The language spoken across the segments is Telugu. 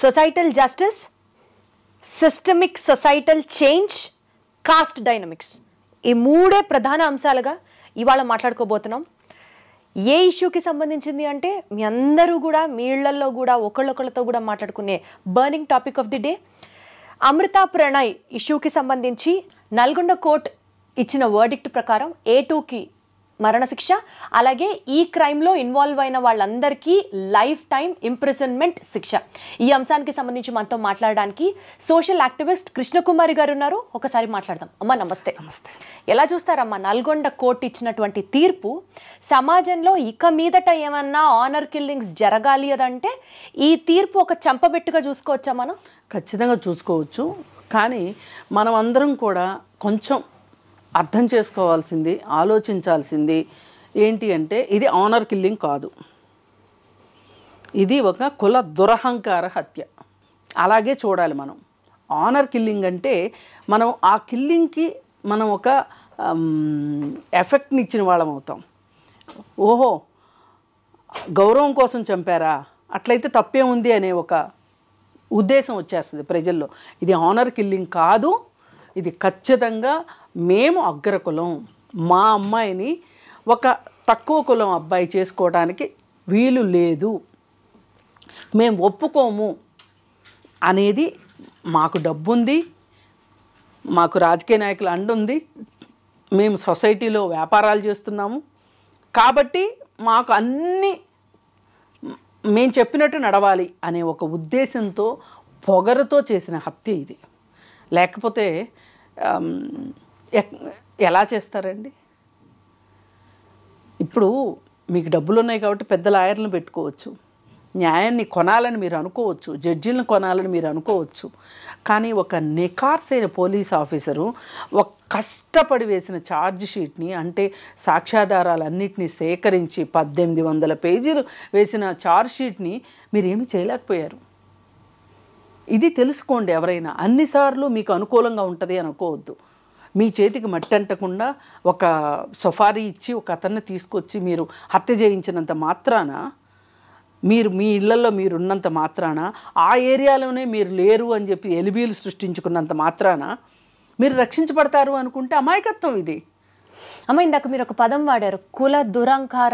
Societal justice, systemic societal change, cost dynamics, ఈ మూడే ప్రధాన అంశాలుగా ఇవాళ మాట్లాడుకోబోతున్నాం. ఏ ఇష్యూకి సంబంధించింది అంటే మీ అందరూ కూడా మీ ఇళ్లలో కూడా ఒకళ్ళొకళ్ళతో కూడా మాట్లాడుకునే burning topic of the day, Amrutha Pranay ఇష్యూకి సంబంధించి నల్గొండ కోర్టు ఇచ్చిన వర్డిక్ట్ ప్రకారం A2కి మరణశిక్ష, అలాగే ఈ క్రైమ్లో ఇన్వాల్వ్ అయిన వాళ్ళందరికీ లైఫ్ టైం ఇంప్రిజన్మెంట్ శిక్ష. ఈ అంశానికి సంబంధించి మనతో మాట్లాడడానికి సోషల్ యాక్టివిస్ట్ కృష్ణకుమారి గారు ఉన్నారు. ఒకసారి మాట్లాడదాం. అమ్మ నమస్తే. నమస్తే. ఎలా చూస్తారమ్మా నల్గొండ కోర్టు ఇచ్చినటువంటి తీర్పు? సమాజంలో ఇక మీదట ఏమన్నా ఆనర్ కిల్లింగ్స్ జరగాలి అదంటే ఈ తీర్పు ఒక చంపబెట్టుగా చూసుకోవచ్చా మనం? ఖచ్చితంగా చూసుకోవచ్చు. కానీ మనం అందరం కూడా కొంచెం అర్థం చేసుకోవాల్సింది, ఆలోచించాల్సింది ఏంటి అంటే ఇది ఆనర్ కిల్లింగ్ కాదు, ఇది ఒక కుల దురహంకార హత్య. అలాగే చూడాలి మనం. ఆనర్ కిల్లింగ్ అంటే మనం ఆ కిల్లింగ్కి మనం ఒక ఎఫెక్ట్ని ఇచ్చిన వాళ్ళం అవుతాం. ఓహో గౌరవం కోసం చంపారా, అట్లయితే తప్పే ఉంది అనే ఒక ఉద్దేశం వచ్చేస్తుంది ప్రజల్లో. ఇది ఆనర్ కిల్లింగ్ కాదు, ఇది ఖచ్చితంగా మేము అగ్రకులం, మా అమ్మాయిని ఒక తక్కువ కులం అబ్బాయి చేసుకోవడానికి వీలు లేదు, మేము ఒప్పుకోము అనేది. మాకు డబ్బుంది, మాకు రాజకీయ నాయకులు అండుంది, మేము సొసైటీలో వ్యాపారాలు చేస్తున్నాము కాబట్టి మాకు అన్నీ మేము చెప్పినట్టు నడవాలి అనే ఒక ఉద్దేశంతో పొగరుతో చేసిన హత్య ఇది. లేకపోతే ఎలా చేస్తారండి? ఇప్పుడు మీకు డబ్బులు ఉన్నాయి కాబట్టి పెద్ద లాయర్లను పెట్టుకోవచ్చు, న్యాయాన్ని కొనాలని మీరు అనుకోవచ్చు, జడ్జీలను కొనాలని మీరు అనుకోవచ్చు. కానీ ఒక నికార్సైన పోలీస్ ఆఫీసరు ఒక కష్టపడి వేసిన ఛార్జ్ షీట్ని, అంటే సాక్ష్యాధారాలన్నింటినీ సేకరించి 1800 పేజీలు వేసిన ఛార్జ్ షీట్ని మీరేమీ చేయలేకపోయారు. ఇది తెలుసుకోండి ఎవరైనా. అన్నిసార్లు మీకు అనుకూలంగా ఉంటుంది అనుకోవద్దు. మీ చేతికి మట్టి అంటకుండా ఒక సఫారీ ఇచ్చి ఒక అతన్ని తీసుకొచ్చి మీరు హత్య చేయించినంత మాత్రాన, మీరు మీ ఇళ్లలో మీరు ఉన్నంత మాత్రాన, ఆ ఏరియాలోనే మీరు లేరు అని చెప్పి ఎలిబీలు సృష్టించుకున్నంత మాత్రాన మీరు రక్షించబడతారు అనుకుంటే అమాయకత్వం ఇది. అమ్మ ఇందాక మీరు ఒక పదం వాడారు, కుల దురంకార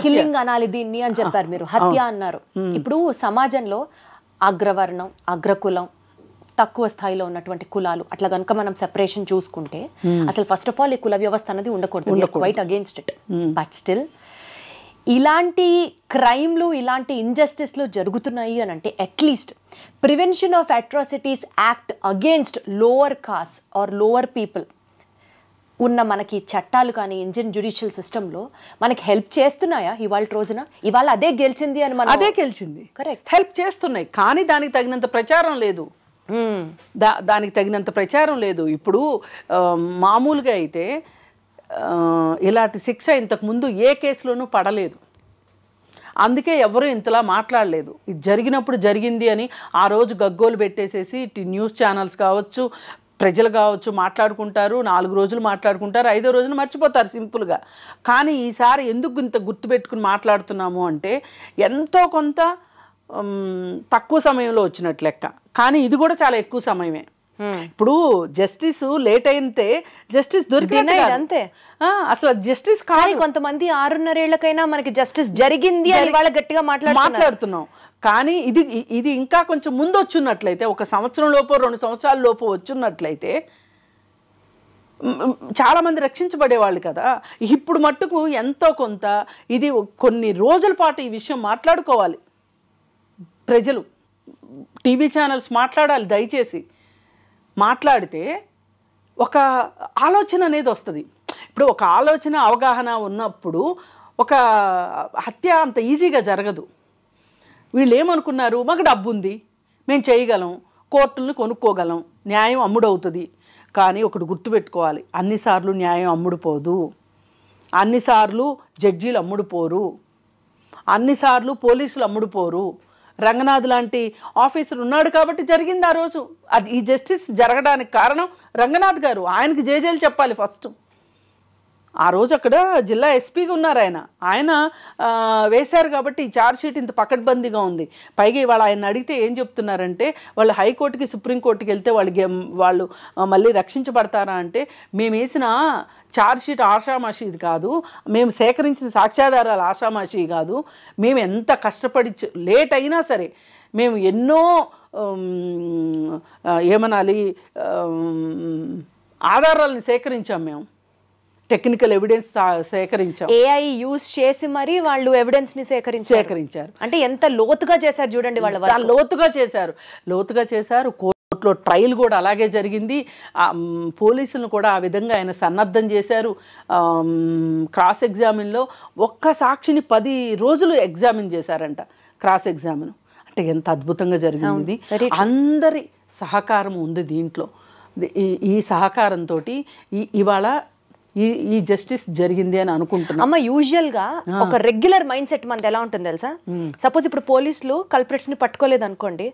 కిల్లింగ్ అనాలి దీన్ని అని చెప్పారు మీరు, హత్య అన్నారు. ఇప్పుడు సమాజంలో అగ్రవర్ణం, అగ్రకులం, తక్కువ స్థాయిలో ఉన్నటువంటి కులాలు అట్లా కనుక మనం సెపరేషన్ చూసుకుంటే అసలు ఫస్ట్ ఆఫ్ ఆల్ ఈ కుల వ్యవస్థ అనేది ఉండకూడదు. Quite against it. But still ఇలాంటి క్రైమ్లు, ఇలాంటి ఇంజస్టిస్లు జరుగుతున్నాయి అని అంటే at least prevention of atrocities act against lower caste or lower people ఉన్న మనకి చట్టాలు కానీ ఇండియన్ జ్యుడిషియల్ సిస్టంలో మనకి హెల్ప్ చేస్తున్నాయా ఇవాళ రోజున? ఇవాళ అదే గెలిచింది అని మనం అదే గెలిచింది, కరెక్ట్, హెల్ప్ చేస్తున్నాయి. కానీ దానికి తగినంత ప్రచారం లేదు. దానికి తగినంత ప్రచారం లేదు. ఇప్పుడు మామూలుగా అయితే ఇలాంటి శిక్ష ఇంతకుముందు ఏ కేసులోనూ పడలేదు, అందుకే ఎవరు ఇంతలా మాట్లాడలేదు. ఇది జరిగినప్పుడు జరిగింది అని ఆ రోజు గగ్గోలు పెట్టేసేసి న్యూస్ ఛానల్స్ కావచ్చు, ప్రజలు కావచ్చు మాట్లాడుకుంటారు, 4 రోజులు మాట్లాడుకుంటారు, 5వ రోజున మర్చిపోతారు సింపుల్గా. కానీ ఈసారి ఎందుకు ఇంత గుర్తుపెట్టుకుని మాట్లాడుతున్నాము అంటే ఎంతో కొంత తక్కువ సమయంలో వచ్చినట్టు లెక్క, కానీ ఇది కూడా చాలా ఎక్కువ సమయమే. ఇప్పుడు జస్టిస్ లేట్ అయితే జస్టిస్ దొరికింది అంతే. అసలు జస్టిస్ కానీ కొంతమంది 6.5 ఏళ్లకైనా మనకి జస్టిస్ జరిగింది అని వాళ్ళ గట్టిగా మాట్లాడుతున్నాం. కానీ ఇది ఇంకా కొంచెం ముందు వచ్చున్నట్లయితే, 1 సంవత్సరం లోపు 2 సంవత్సరాల లోపు వచ్చున్నట్లయితే చాలామంది రక్షించబడేవాళ్ళు కదా. ఇప్పుడు మట్టుకు ఎంతో కొంత ఇది కొన్ని రోజుల పాటు ఈ విషయం మాట్లాడుకోవాలి ప్రజలు, టీవీ ఛానల్స్ మాట్లాడాలి. దయచేసి మాట్లాడితే ఒక ఆలోచన అనేది వస్తుంది. ఇప్పుడు ఒక ఆలోచన అవగాహన ఉన్నప్పుడు ఒక హత్య అంత ఈజీగా జరగదు. వీళ్ళు ఏమనుకున్నారు, మాకు డబ్బు ఉంది, మేము చేయగలం, కోర్టులను కొనుక్కోగలం, న్యాయం అమ్ముడవుతుంది. కానీ ఒకటి గుర్తుపెట్టుకోవాలి, అన్నిసార్లు న్యాయం అమ్ముడుపోదు, అన్నిసార్లు జడ్జీలు అమ్ముడుపోరు, అన్నిసార్లు పోలీసులు అమ్ముడుపోరు. రంగనాథ్ లాంటి ఆఫీసర్ ఉన్నాడు కాబట్టి జరిగింది ఆ రోజు. అది ఈ జస్టిస్ జరగడానికి కారణం రంగనాథ్ గారు. ఆయనకి జేజేలు చెప్పాలి ఫస్ట్. ఆ రోజు అక్కడ జిల్లా ఎస్పీగా ఉన్నారు ఆయన వేశారు కాబట్టి ఈ ఛార్జ్షీట్ ఇంత పకడ్బందీగా ఉంది. పైగా ఇవాళ ఆయన అడిగితే ఏం చెప్తున్నారంటే వాళ్ళు హైకోర్టుకి సుప్రీంకోర్టుకి వెళ్తే వాళ్ళు మళ్ళీ రక్షించబడతారా అంటే, మేము వేసిన ఛార్జ్షీట్ ఆషామాషిది కాదు, మేము సేకరించిన సాక్ష్యాధారాలు ఆషామాషి కాదు, మేము ఎంత కష్టపడి లేట్ అయినా సరే మేము ఎన్నో ఏమనాలి ఆధారాలను సేకరించాం, మేము టెక్నికల్ ఎవిడెన్స్ సేకరించాం. ఏఐ యూజ్ చేసి మరి వాళ్ళు ఎవిడెన్స్ ని సేకరించారు. అంటే ఎంత లోతుగా చేశారు చూడండి, వాళ్ళ లోతుగా చేశారు. కోర్టులో ట్రయల్ కూడా అలాగే జరిగింది. పోలీసులను కూడా ఆ విధంగా ఆయన సన్నద్ధం చేశారు. క్రాస్ ఎగ్జామిన్లో ఒక్క సాక్షిని 10 రోజులు ఎగ్జామిన్ చేశారంట, క్రాస్ ఎగ్జామిన్. అంటే ఎంత అద్భుతంగా జరిగింది. అందరి సహకారం ఉంది దీంట్లో. ఈ సహకారంతో ఇవాళ ఈ జస్టిస్ జరిగింది అని అనుకుంటున్నాం. అమ్మ, యూజువల్ గా ఒక రెగ్యులర్ మైండ్ సెట్ మనది ఎలా ఉంటుంది తెలుసా? సపోజ్ ఇప్పుడు పోలీసులు కల్ప్రిట్స్ ని పట్టుకోలేదు అనుకోండి,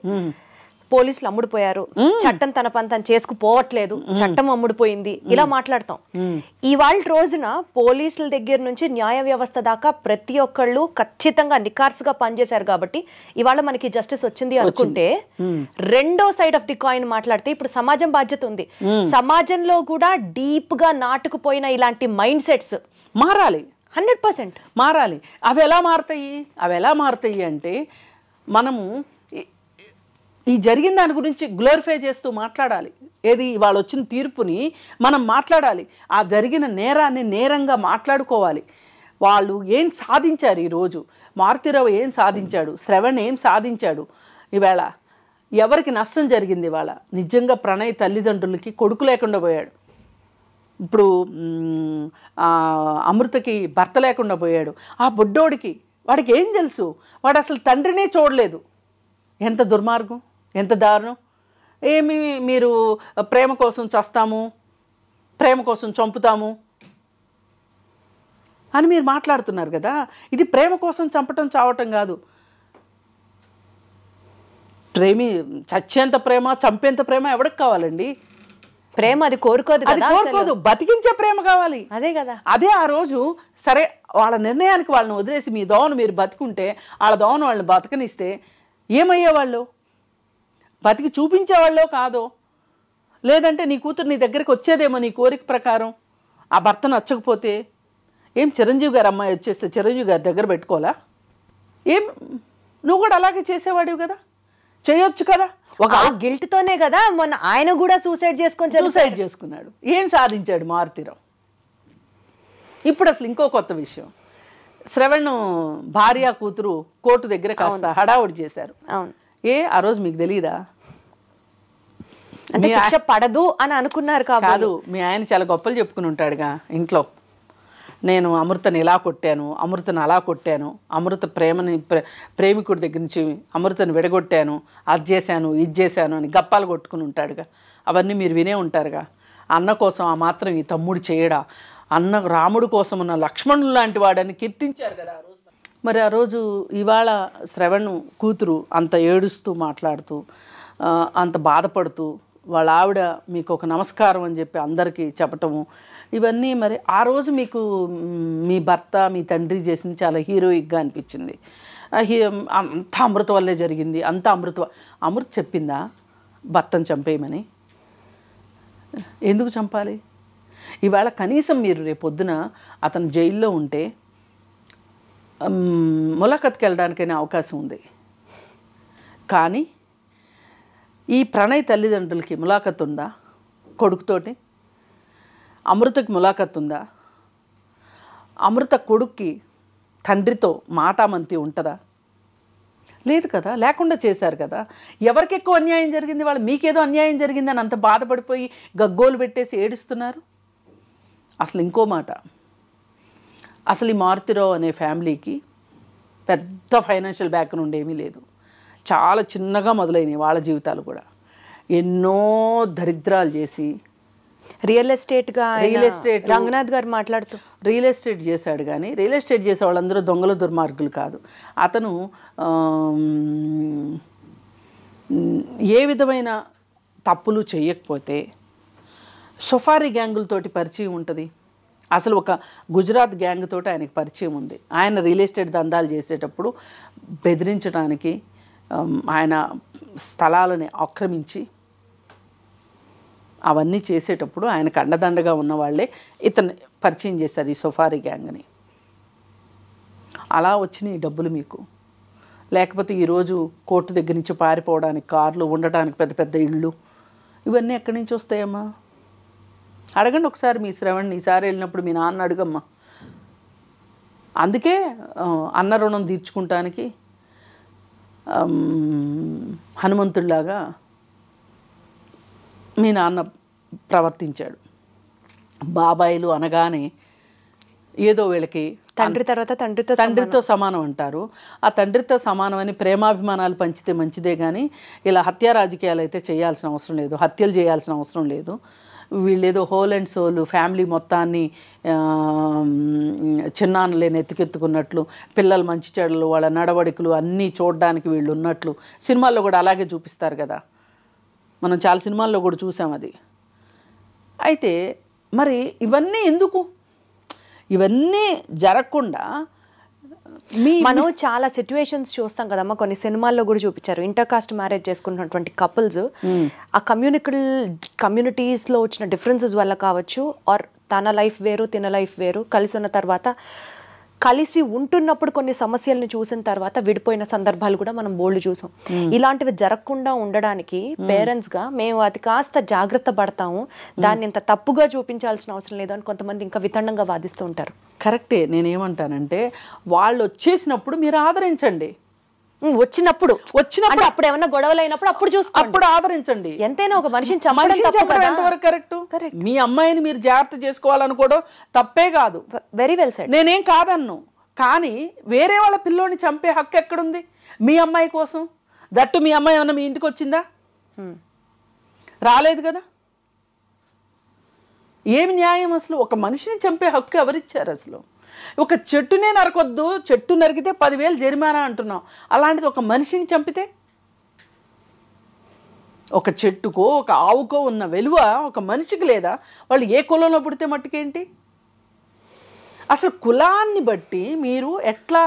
పోలీసులు అమ్ముడుపోయారు, చట్టం తన పని తను చేసుకుపోవట్లేదు, చట్టం అమ్ముడుపోయింది, ఇలా మాట్లాడతాం. ఇవాళ రోజున పోలీసుల దగ్గర నుంచి న్యాయ వ్యవస్థ దాకా ప్రతి ఒక్కళ్ళు ఖచ్చితంగా నికార్సుగా పనిచేశారు కాబట్టి ఇవాళ మనకి జస్టిస్ వచ్చింది అనుకుంటే, రెండో సైడ్ ఆఫ్ ది కాయిన్ మాట్లాడితే ఇప్పుడు సమాజం బాధ్యత ఉంది. సమాజంలో కూడా డీప్ గా నాటుకుపోయిన ఇలాంటి మైండ్ సెట్స్ మారాలి, 100% మారాలి. అవి ఎలా మారుతాయి అంటే, మనము ఈ జరిగిన దాని గురించి గ్లోరిఫై చేస్తూ మాట్లాడాలి. ఏది ఇవాళ వచ్చిన తీర్పుని మనం మాట్లాడాలి. ఆ జరిగిన నేరాన్ని నేరంగా మాట్లాడుకోవాలి. వాళ్ళు ఏం సాధించారు ఈరోజు, మారుతిరావు ఏం సాధించాడు, శ్రవణ్ ఏం సాధించాడు, ఈవేళ ఎవరికి నష్టం జరిగింది. ఇవాళ నిజంగా ప్రణయ్ తల్లిదండ్రులకి కొడుకు లేకుండా పోయాడు. ఇప్పుడు అమృతకి భర్త లేకుండా పోయాడు. ఆ బుడ్డోడికి వాడికి ఏం తెలుసు, వాడు అసలు తండ్రినే చూడలేదు. ఎంత దుర్మార్గం, ఎంత దారుణం. ఏమి మీరు ప్రేమ కోసం చస్తాము, ప్రేమ కోసం చంపుతాము అని మీరు మాట్లాడుతున్నారు కదా. ఇది ప్రేమ కోసం చంపటం చావటం కాదు. చచ్చేంత ప్రేమ, చంపేంత ప్రేమ ఎవరికి కావాలండి? ప్రేమ అది కోరుకోదు, బతికించే ప్రేమ కావాలి. అదే కదా. అదే ఆ రోజు సరే వాళ్ళ నిర్ణయానికి వాళ్ళని వదిలేసి మీ దోవను మీరు బతుకుంటే, వాళ్ళ దోవను వాళ్ళని బతకనిస్తే ఏమయ్యేవాళ్ళు? బతికి చూపించేవాళ్ళో కాదో, లేదంటే నీ కూతురు నీ దగ్గరికి వచ్చేదేమో నీ కోరిక ప్రకారం. ఆ భర్త నచ్చకపోతే ఏం చిరంజీవి గారు అమ్మాయి వచ్చేస్తే చిరంజీవి గారి దగ్గర పెట్టుకోవాలా? ఏం నువ్వు కూడా అలాగే చేసేవాడివి కదా, చేయొచ్చు కదా. ఒక గిల్ట్ తోనే కదా మొన్న ఆయన కూడా సూసైడ్ చేసుకున్నాడు. ఏం సాధించాడు మారుతిరావు? ఇప్పుడు అసలు ఇంకో కొత్త విషయం, శ్రవణ్ భార్య కూతురు కోర్టు దగ్గర కాస్త హడావుడి చేశారు. ఆ రోజు మీకు తెలియదా? అంటే శిక్ష పడదు అని అనుకున్నారు కాదు. మీ ఆయన చాలా గొప్పలు చెప్పుకుని ఉంటాడుగా ఇంట్లో, నేను అమృతని ఇలా కొట్టాను, అమృతను అలా కొట్టాను, అమృత ప్రేమికుడి దగ్గర నుంచి అమృతను విడగొట్టాను, అది చేశాను ఇది చేశాను అని గప్పాలు కొట్టుకుని ఉంటాడుగా. అవన్నీ మీరు వినే ఉంటారుగా. అన్న కోసం ఆ మాత్రం ఈ తమ్ముడు చేయడా, అన్న రాముడు కోసం ఉన్న లక్ష్మణుడు లాంటి వాడని కీర్తించారు కదా ఆ రోజు. మరి ఆ రోజు ఇవాళ శ్రవణ్ కూతురు అంత ఏడుస్తూ మాట్లాడుతూ, అంత బాధపడుతూ, వాళ్ళ ఆవిడ మీకు ఒక నమస్కారం అని చెప్పి అందరికీ చెప్పటము, ఇవన్నీ మరి ఆ రోజు మీకు మీ భర్త మీ తండ్రి చేసింది చాలా హీరోయిక్గా అనిపించింది. అంతా అమృత వల్లే జరిగింది, అంతా అమృత చెప్పిందా భర్తను చంపేయమని? ఎందుకు చంపాలి? ఇవాళ కనీసం మీరు రేపొద్దున అతను జైల్లో ఉంటే ములాఖత్కి వెళ్ళడానికైనా అవకాశం ఉంది. కానీ ఈ ప్రణయ్ తల్లిదండ్రులకి ములాఖత్ ఉందా? కొడుకుతోటి అమృతకి ములాఖత్ ఉందా? అమృత కొడుక్కి తండ్రితో మాటామంతి ఉంటుందా? లేదు కదా, లేకుండా చేశారు కదా. ఎవరికి ఎక్కువ అన్యాయం జరిగింది? వాళ్ళు మీకేదో అన్యాయం జరిగిందని అంత బాధపడిపోయి గగ్గోలు పెట్టేసి ఏడుస్తున్నారు. అసలు ఇంకో మాట, అసలు ఈ మారుతిరావు అనే ఫ్యామిలీకి పెద్ద ఫైనాన్షియల్ బ్యాక్గ్రౌండ్ ఏమీ లేదు. చాలా చిన్నగా మొదలైనవి వాళ్ళ జీవితాలు కూడా. ఎన్నో దరిద్రాలు చేసి రియల్ ఎస్టేట్ రంగనాథ్ గారు మాట్లాడుతూ రియల్ ఎస్టేట్ చేశాడు. కానీ రియల్ ఎస్టేట్ చేసే వాళ్ళందరూ దొంగలు దుర్మార్గులు కాదు. అతను ఏ విధమైన తప్పులు చేయకపోతే సఫారీ గ్యాంగులతోటి పరిచయం ఉంటుంది. అసలు ఒక గుజరాత్ గ్యాంగ్ తోటి ఆయనకి పరిచయం ఉంది. ఆయన రియల్ ఎస్టేట్ దందాలు చేసేటప్పుడు బెదిరించడానికి ఆయన స్థలాలని ఆక్రమించి అవన్నీ చేసేటప్పుడు ఆయనకు అండదండగా ఉన్న వాళ్ళే ఇతన్ని పరిచయం చేశారు, ఈ సఫారీ గ్యాంగ్ని. అలా వచ్చినాయి ఈ డబ్బులు మీకు. లేకపోతే ఈరోజు కోర్టు దగ్గర నుంచి పారిపోవడానికి కార్లు, ఉండటానికి పెద్ద పెద్ద ఇళ్ళు, ఇవన్నీ ఎక్కడి నుంచి వస్తాయమ్మా? అడగండి ఒకసారి మీ శ్రవణ్ని. ఈసారి వెళ్ళినప్పుడు మీ నాన్న అడుగమ్మా. అందుకే అన్న రుణం తీర్చుకుంటానికి హనుమంతుడిలాగా మీ నాన్న ప్రవర్తించాడు. బాబాయిలు అనగానే ఏదో వీళ్ళకి తండ్రి తర్వాత తండ్రితో సమానం అంటారు. ఆ తండ్రితో సమానమని ప్రేమాభిమానాలు పంచితే మంచిదే కానీ ఇలా హత్యా రాజకీయాలు అయితే చేయాల్సిన అవసరం లేదు, హత్యలు చేయాల్సిన అవసరం లేదు. వీళ్ళేదో హోల్ అండ్ సోల్ ఫ్యామిలీ మొత్తాన్ని చిన్నాన్నలే నెత్తికెత్తుకున్నట్లు, పిల్లలు మంచి చెడులు, వాళ్ళ నడవడికలు అన్నీ చూడడానికి వీళ్ళు ఉన్నట్లు సినిమాల్లో కూడా అలాగే చూపిస్తారు కదా. మనం చాలా సినిమాల్లో కూడా చూసాం అది. అయితే మరి ఇవన్నీ ఎందుకు? ఇవన్నీ జరగకుండా మనం చాలా సిచ్యువేషన్స్ చూస్తాం కదమ్మా, కొన్ని సినిమాల్లో కూడా చూపించారు. ఇంటర్ కాస్ట్ మ్యారేజ్ చేసుకున్నటువంటి కపుల్స్ ఆ కమ్యూనిటీస్లో వచ్చిన డిఫరెన్సెస్ వల్ల కావచ్చు, ఆర్ తన లైఫ్ వేరు తిన లైఫ్ వేరు, కలిసి ఉన్న తర్వాత కలిసి ఉంటున్నప్పుడు కొన్ని సమస్యలను చూసిన తర్వాత విడిపోయిన సందర్భాలు కూడా మనం బోల్డ్ చూసాం. ఇలాంటివి జరగకుండా ఉండడానికి పేరెంట్స్ గా మేము అది కాస్త జాగ్రత్త పడతాము, దాన్ని ఇంత తప్పుగా చూపించాల్సిన అవసరం లేదు అని కొంతమంది ఇంకా వితండంగా వాదిస్తూ ఉంటారు. కరెక్టే. నేనేమంటానంటే వాళ్ళు వచ్చేసినప్పుడు మీరు ఆదరించండి. వచ్చినప్పుడు అప్పుడు ఏమన్నా గొడవలు అయినప్పుడు అప్పుడు చూసుకోండి, అప్పుడు ఆదరించండి. ఎంతైనా ఒక మనిషిని చంపడం ఎంతవరకు కరెక్ట్? మీ అమ్మాయిని మీరు జాగ్రత్త చేసుకోవాలనుకోవడం తప్పే కాదు. Very well said. నేనేం కాదన్ను, కానీ వేరే వాళ్ళ పిల్లోని చంపే హక్కు ఎక్కడుంది మీ అమ్మాయి కోసం? దట్టు మీ అమ్మాయి ఏమన్నా మీ ఇంటికి వచ్చిందా? రాలేదు కదా. ఏమి న్యాయం అసలు? ఒక మనిషిని చంపే హక్కు ఎవరిచ్చారు అసలు? ఒక చెట్టునే నరకొద్దు, చెట్టు నరికితే 10,000 జరిమానా అంటున్నాం. అలాంటిది ఒక మనిషిని చంపితే? ఒక చెట్టుకో ఒక ఆవుకో ఉన్న విలువ ఒక మనిషికి లేదా? వాళ్ళు ఏ కులంలో పుడితే మట్టుకేంటి? అసలు కులాన్ని బట్టి మీరు ఎట్లా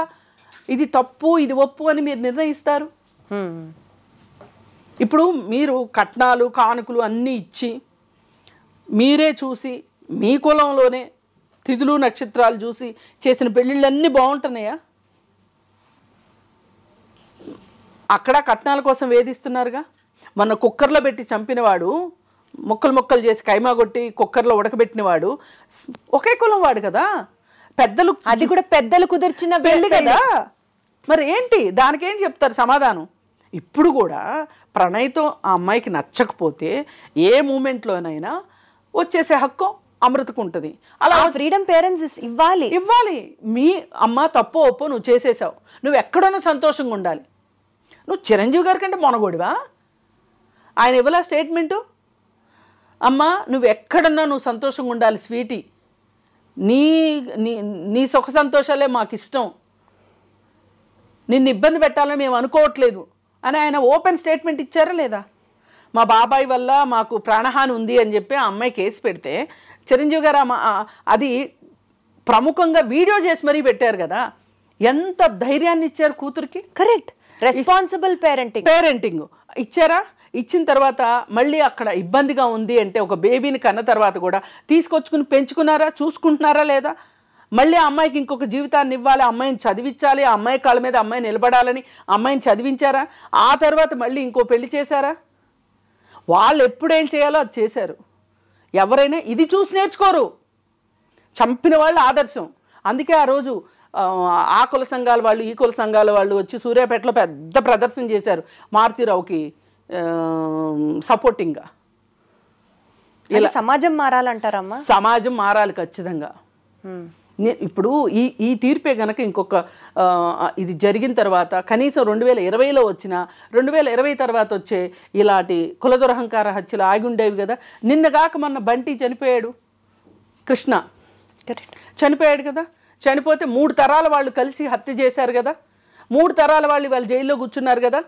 ఇది తప్పు ఇది ఒప్పు అని మీరు నిర్ణయిస్తారు? ఇప్పుడు మీరు కట్నాలు కానుకలు అన్నీ ఇచ్చి మీరే చూసి మీ కులంలోనే తిథులు నక్షత్రాలు చూసి చేసిన పెళ్ళిళ్ళన్నీ బాగుంటున్నాయా? అక్కడ కట్నాల కోసం వేధిస్తున్నారుగా. మొన్న కుక్కర్లో పెట్టి చంపినవాడు, ముక్కలు చేసి కైమా కొట్టి కుక్కర్లో ఉడకబెట్టినవాడు ఒకే కులం వాడు కదా. పెద్దలు, అది కూడా పెద్దలు కుదిర్చిన పెళ్ళి కదా. మరి ఏంటి దానికేం చెప్తారు సమాధానం? ఇప్పుడు కూడా ప్రణయ్తో ఆ అమ్మాయికి నచ్చకపోతే ఏ మూమెంట్లోనైనా వచ్చేసే హక్కు అమృతకు ఉంటుంది. అలా ఫ్రీడమ్ పేరెంట్స్ ఇవ్వాలి. మీ అమ్మ తప్పు ఒప్పు నువ్వు చేసేసావు, నువ్వు ఎక్కడన్నా సంతోషంగా ఉండాలి. నువ్వు చిరంజీవి గారి కంటే మొనగోడివా? ఆయన ఇవ్వలా స్టేట్మెంటు? అమ్మ నువ్వు ఎక్కడన్నా నువ్వు సంతోషంగా ఉండాలి స్వీటీ, నీ నీ సుఖ సంతోషాలే మాకు ఇష్టం, నిన్ను ఇబ్బంది పెట్టాలని మేము అనుకోవట్లేదు అని ఆయన ఓపెన్ స్టేట్మెంట్ ఇచ్చారా లేదా? మా బాబాయ్ వల్ల మాకు ప్రాణహాని ఉంది అని చెప్పి ఆ అమ్మాయి కేసు పెడితే చిరంజీవి గారు అది ప్రముఖంగా వీడియో చేసి మరీ పెట్టారు కదా. ఎంత ధైర్యాన్ని ఇచ్చారు కూతురికి. కరెక్ట్. రెస్పాన్సిబుల్ పేరెంటింగ్ ఇచ్చారా? ఇచ్చిన తర్వాత మళ్ళీ అక్కడ ఇబ్బందిగా ఉంది అంటే ఒక బేబీని కన్న తర్వాత కూడా తీసుకొచ్చుకుని పెంచుకున్నారా? చూసుకుంటున్నారా లేదా? మళ్ళీ ఆ అమ్మాయికి ఇంకొక జీవితాన్ని ఇవ్వాలి, అమ్మాయిని చదివించాలి, ఆ అమ్మాయి కాళ్ళ మీద అమ్మాయి నిలబడాలని అమ్మాయిని చదివించారా? ఆ తర్వాత మళ్ళీ ఇంకో పెళ్లి చేశారా? వాళ్ళు ఎప్పుడేం చేయాలో అది చేశారు. ఎవరైనా ఇది చూసి నేర్చుకోరు. చంపిన వాళ్ళు ఆదర్శం. అందుకే ఆ రోజు ఆ కుల సంఘాల వాళ్ళు ఈ కుల సంఘాల వాళ్ళు వచ్చి సూర్యాపేటలో పెద్ద ప్రదర్శన చేశారు మారుతీరావుకి సపోర్టింగ్గా. ఇలా సమాజం మారాలంటారమ్మా? సమాజం మారాలి ఖచ్చితంగా. ఇప్పుడు ఈ తీర్పే గనక ఇంకొక ఇది జరిగిన తర్వాత కనీసం 2020లో వచ్చిన 2020 తర్వాత వచ్చే ఇలాంటి కులదురహంకార హత్యలు ఆగి ఉండేవి కదా. నిన్నగాక మొన్న బంటి చనిపోయాడు, కృష్ణ చనిపోయాడు కదా. చనిపోతే 3 తరాల వాళ్ళు కలిసి హత్య చేశారు కదా. 3 తరాల వాళ్ళు వాళ్ళు జైల్లో కూర్చున్నారు కదా.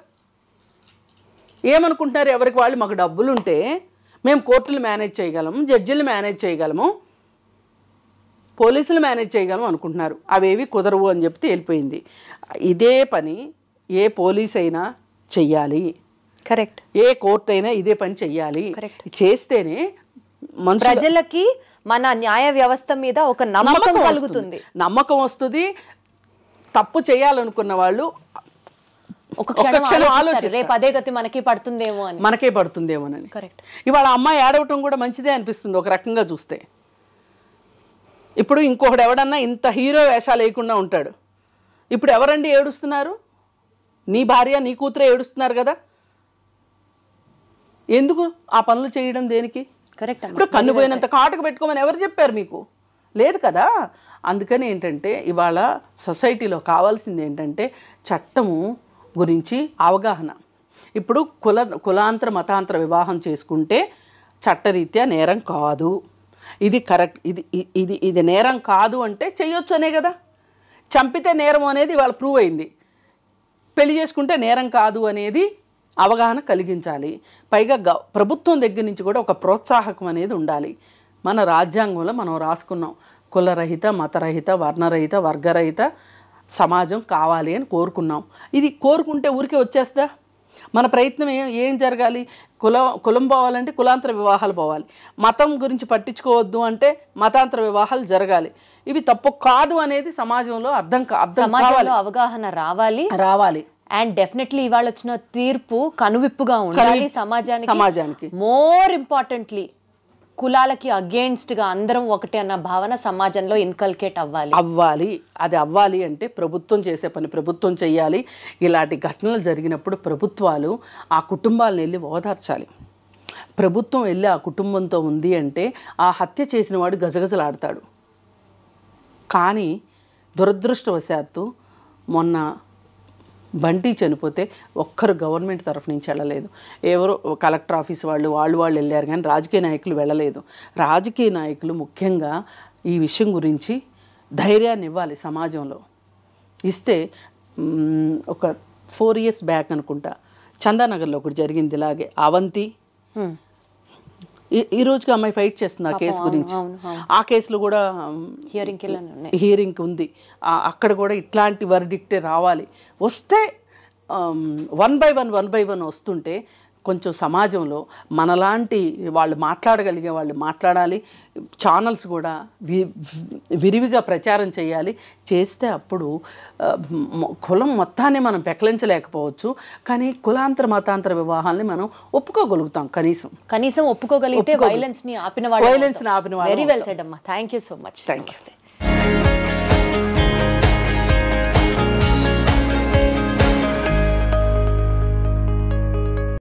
ఏమనుకుంటున్నారు? ఎవరికి వాళ్ళు మాకు డబ్బులు ఉంటే మేము కోర్టులు మేనేజ్ చేయగలము, జడ్జిలు మేనేజ్ చేయగలము, పోలీసులు మేనేజ్ చేయగలం అనుకుంటున్నారు. అవేవి కుదరవు అని చెప్తే వెళ్ళిపోయింది. ఇదే పని ఏ పోలీస్ అయినా చెయ్యాలి, కరెక్ట్. ఏ కోర్టు అయినా ఇదే పని చెయ్యాలి. చేస్తేనే ప్రజలకి మన న్యాయ వ్యవస్థ మీద ఒక నమ్మకం కలుగుతుంది, నమ్మకం వస్తుంది. తప్పు చేయాలనుకున్న వాళ్ళు ఒక క్షణం ఆలోచిస్తారు, రేపు అదే గతి మనకే పడుతుందేమోనని. కరెక్ట్. ఇవాళ అమ్మాయి ఏడవటం కూడా మంచిదే అనిపిస్తుంది ఒక రకంగా చూస్తే. ఇప్పుడు ఇంకొకడు ఎవడన్నా ఇంత హీరో వేషాలు వేయకుండా ఉంటాడు. ఇప్పుడు ఎవరండి ఏడుస్తున్నారు? నీ భార్య నీ కూతురే ఏడుస్తున్నారు కదా. ఎందుకు ఆ పనులు చేయడం దేనికి? కరెక్ట్. ఇప్పుడు కన్ను పోయినంత కాటుకు పెట్టుకోమని ఎవరు చెప్పారు మీకు? లేదు కదా. అందుకని ఏంటంటే ఇవాళ సొసైటీలో కావాల్సింది ఏంటంటే చట్టము గురించి అవగాహన. ఇప్పుడు కులాంతర మతాంతర వివాహం చేసుకుంటే చట్టరీత్యా నేరం కాదు, ఇది కరెక్ట్, ఇది నేరం కాదు అంటే చెయ్యొచ్చు అనే కదా. చంపితే నేరం అనేది ఇవాళ ప్రూవ్ అయింది. పెళ్లి చేసుకుంటే నేరం కాదు అనేది అవగాహన కలిగించాలి. పైగా ప్రభుత్వం దగ్గర నుంచి కూడా ఒక ప్రోత్సాహకం అనేది ఉండాలి. మన రాజ్యాంగంలో మనం రాసుకున్నాం, కులరహిత, మతరహిత, వర్ణరహిత, వర్గరహిత సమాజం కావాలి అని కోరుకున్నాం. ఇది కోరుకుంటే ఊరికే వచ్చేస్తా? మన ప్రయత్నం ఏం జరగాలి? కులం పోవాలంటే కులాంతర వివాహాలు పోవాలి, మతం గురించి పట్టించుకోవద్దు అంటే మతాంతర వివాహాలు జరగాలి. ఇవి తప్పు కాదు అనేది సమాజంలో సమాజంలో అవగాహన రావాలి. అండ్ డెఫినెట్లీ ఇవాళ వచ్చిన తీర్పు కనువిప్పుగా ఉండాలి సమాజానికి. మోర్ ఇంపార్టెంట్లీ కులాలకి అగేన్స్ట్ గా అందరం ఒకటే అన్న భావన సమాజంలో ఇన్కల్కేట్ అవ్వాలి. అది అవ్వాలి అంటే ప్రభుత్వం చేసే పని ప్రభుత్వం చెయ్యాలి. ఇలాంటి ఘటనలు జరిగినప్పుడు ప్రభుత్వాలు ఆ కుటుంబాలను వెళ్ళి ఓదార్చాలి. ప్రభుత్వం వెళ్ళి ఆ కుటుంబంతో ఉంది అంటే ఆ హత్య చేసిన వాడు గజగజలాడతాడు. కానీ దురదృష్టవశాత్తు మొన్న బంటి చనిపోతే ఒక్కరు గవర్నమెంట్ తరఫు నుంచి వెళ్ళలేదు. ఎవరో కలెక్టర్ ఆఫీస్ వాళ్ళు వెళ్ళారు, కానీ రాజకీయ నాయకులు వెళ్ళలేదు. రాజకీయ నాయకులు ముఖ్యంగా ఈ విషయం గురించి ధైర్యాన్ని ఇవ్వాలి సమాజంలో. ఇస్తే ఒక 4 years బ్యాక్ అనుకుంటా చందానగర్లో ఒకటి జరిగింది ఇలాగే. అవంతి ఈ రోజుకి అమ్మాయి ఫైట్ చేస్తుంది ఆ కేసు గురించి. ఆ కేసులో కూడా హియరింగ్ ఉంది. అక్కడ కూడా ఇట్లాంటి వర్డిక్టే రావాలి. వస్తే 1 by 1 వస్తుంటే కొంచెం సమాజంలో మనలాంటి వాళ్ళు మాట్లాడగలిగే వాళ్ళు మాట్లాడాలి. ఛానల్స్ కూడా విరివిగా ప్రచారం చేయాలి. చేస్తే అప్పుడు కులం మొత్తాన్ని మనం పెకలించలేకపోవచ్చు, కానీ కులాంతర మతాంతర వివాహాలని మనం ఒప్పుకోగలుగుతాం. కనీసం ఒప్పుకోగలిగితే వైలెన్స్ ని ఆపిన వాళ్ళు. వెరీ వెల్ సెడ్ అమ్మా. Thank you so much. Thank you.